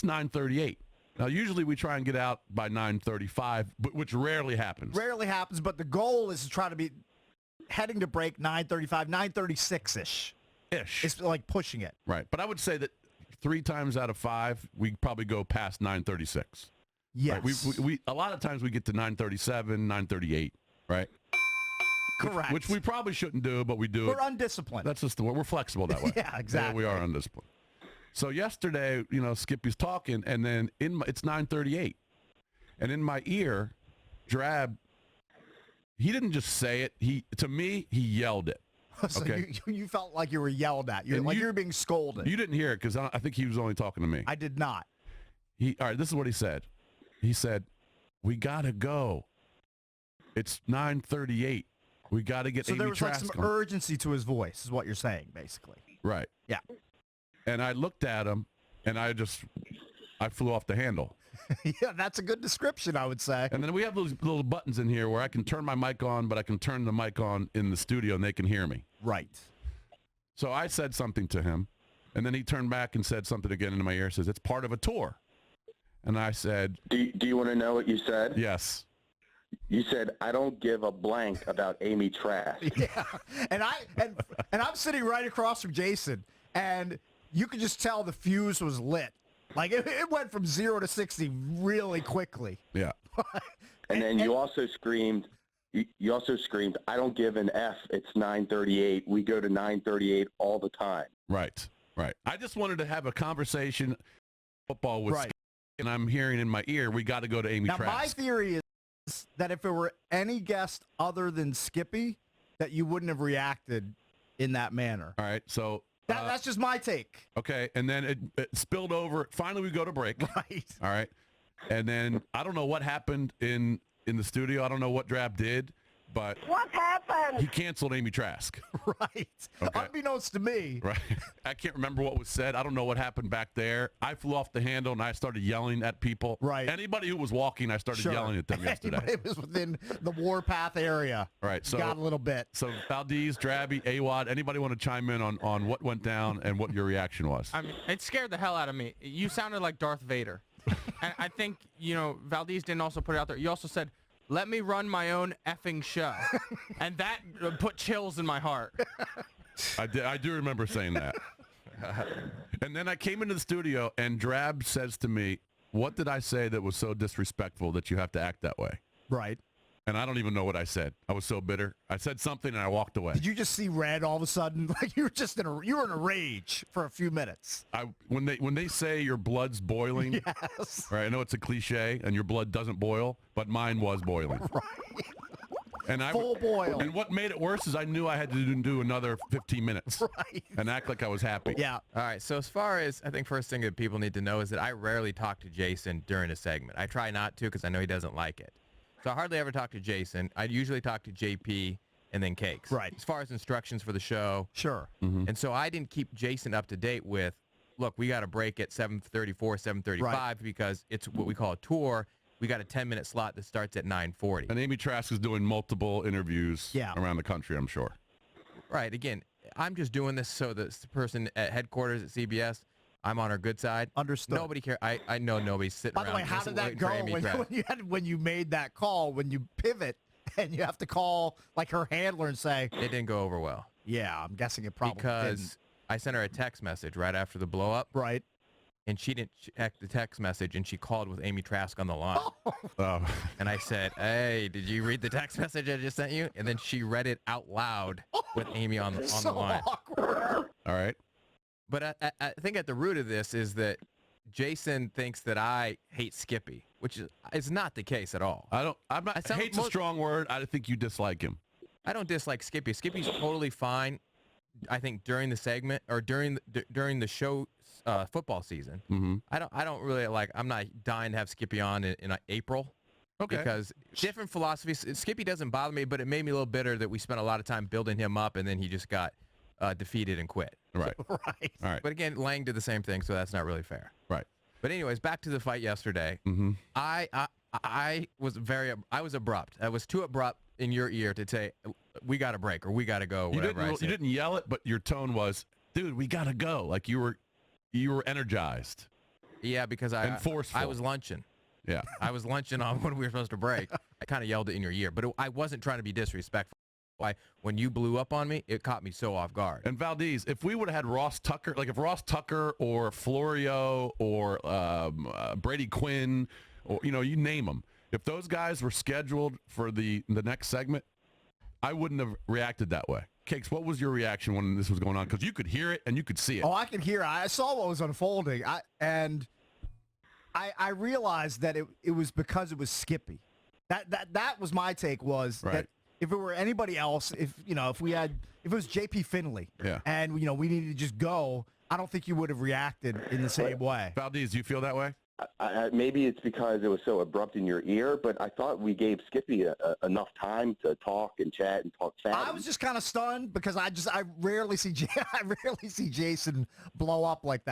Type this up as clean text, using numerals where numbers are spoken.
It's 9:38. Now, usually we try and get out by 9:35, which rarely happens. Rarely happens, but the goal is to try to be heading to break 9:35, 9:36-ish. It's like pushing it. Right. But I would say that 3 times out of 5, we probably go past 9:36. Yes. Right? We a lot of times we get to 9:37, 9:38, right? Correct. Which we probably shouldn't do, but we do. We're undisciplined. That's just the way. We're flexible that way. Yeah, exactly. Yeah, we are undisciplined. So yesterday, Skippy's talking, and then it's 9:38. And in my ear, Drab, he didn't just say it. To me, he yelled it. So okay. you felt like you were yelled at. You were being scolded. You didn't hear it because I think he was only talking to me. I did not. All right, this is what he said. He said, "We got to go. It's 9:38. We got to get Amy Trask." So there was like some urgency to his voice is what you're saying, basically. Right. Yeah. And I looked at him, and I flew off the handle. Yeah, that's a good description, I would say. And then we have those little buttons in here where I can turn my mic on, but I can turn the mic on in the studio, and they can hear me. Right. So I said something to him, and then he turned back and said something again into my ear. Says, "It's part of a tour." And I said, Do you want to know what you said? Yes. You said, "I don't give a blank about Amy Trask." Yeah. And I'm sitting right across from Jason, and you could just tell the fuse was lit. Like it went from 0 to 60 really quickly. Yeah. and then you also screamed, "I don't give an F. It's 9:38. We go to 9:38 all the time." Right. I just wanted to have a conversation football with Skippy, and I'm hearing in my ear, we got to go to Amy Trask. Now, my theory is that if it were any guest other than Skippy, that you wouldn't have reacted in that manner. All right. So that's just my take. Okay. And then it spilled over. Finally, we go to break. Right. All right. And then I don't know what happened in the studio. I don't know what Drab did, but what happened? He canceled Amy Trask. Right. Okay. Unbeknownst to me. Right. I can't remember what was said. I don't know what happened back there. I flew off the handle and I started yelling at people. Right. Anybody who was walking, I started yelling at them yesterday. It was within the Warpath area. Right. So got a little bit. So Valdez, Drabby, Awad, anybody want to chime in on what went down and what your reaction was? I mean, it scared the hell out of me. You sounded like Darth Vader. And I think, Valdez didn't also put it out there. You also said, "Let me run my own effing show." And that put chills in my heart. I do remember saying that. And then I came into the studio and Drab says to me, "What did I say that was so disrespectful that you have to act that way?" Right. And I don't even know what I said. I was so bitter. I said something and I walked away. Did you just see red all of a sudden? Like you were in a rage for a few minutes. When they say your blood's boiling, yes. Right? I know it's a cliche and your blood doesn't boil, but mine was boiling. Right. And full boil. And what made it worse is I knew I had to do another 15 minutes. Right. And act like I was happy. Yeah. All right. So as far as I think first thing that people need to know is that I rarely talk to Jason during a segment. I try not to because I know he doesn't like it. So I hardly ever talk to Jason. I usually talk to JP and then Cakes. Right. As far as instructions for the show. Sure. Mm-hmm. And so I didn't keep Jason up to date with, look, we got a break at 7:34, 7:35 because it's what we call a tour. We got a 10-minute slot that starts at 9:40. And Amy Trask is doing multiple interviews around the country, I'm sure. Right. Again, I'm just doing this so that the person at headquarters at CBS, I'm on her good side. Understood. Nobody cares. I know nobody's sitting around. By the way, how did that go when you made that call, when you pivot and you have to call like her handler and say. It didn't go over well. Yeah, I'm guessing it probably Because I sent her a text message right after the blow up. Right. And she didn't check the text message, and she called with Amy Trask on the line. Oh. And I said, "Hey, did you read the text message I just sent you?" And then she read it out loud with Amy on the line. Awkward. All right. But I think at the root of this is that Jason thinks that I hate Skippy, which is not the case at all. Hate's a strong word. I think you dislike him. I don't dislike Skippy. Skippy's totally fine, I think, during the segment or during the show football season. Mm-hmm. I don't really I'm not dying to have Skippy on in April. Okay. Because different philosophies. Skippy doesn't bother me, but it made me a little bitter that we spent a lot of time building him up and then he just got defeated and quit. Right. Right. All right. But again, Lang did the same thing, so that's not really fair. Right. But anyways, back to the fight yesterday. Mm-hmm. I was abrupt. I was too abrupt in your ear to say, "We got to break" or "We got to go." Whatever You didn't yell it, but your tone was, "Dude, we got to go." Like you were energized. Yeah, because And forceful. I was lunching. Yeah. I was lunching on when we were supposed to break. I kind of yelled it in your ear, but I wasn't trying to be disrespectful. Why? When you blew up on me, it caught me so off guard. And Valdez, if we would have had Ross Tucker, like if Ross Tucker or Florio or Brady Quinn, or you name them, if those guys were scheduled for the next segment, I wouldn't have reacted that way. Cakes, what was your reaction when this was going on? Because you could hear it and you could see it. Oh, I could hear it. I saw what was unfolding. I realized that it was because it was Skippy. That was my take, was Right. that if it were anybody else, if it was JP Finley, Yeah. and we needed to just go, I don't think you would have reacted in the same way. Valdez, do you feel that way? Maybe it's because it was so abrupt in your ear, but I thought we gave Skippy enough time to talk and chat and talk fast. I was just kind of stunned because I rarely see Jason blow up like that.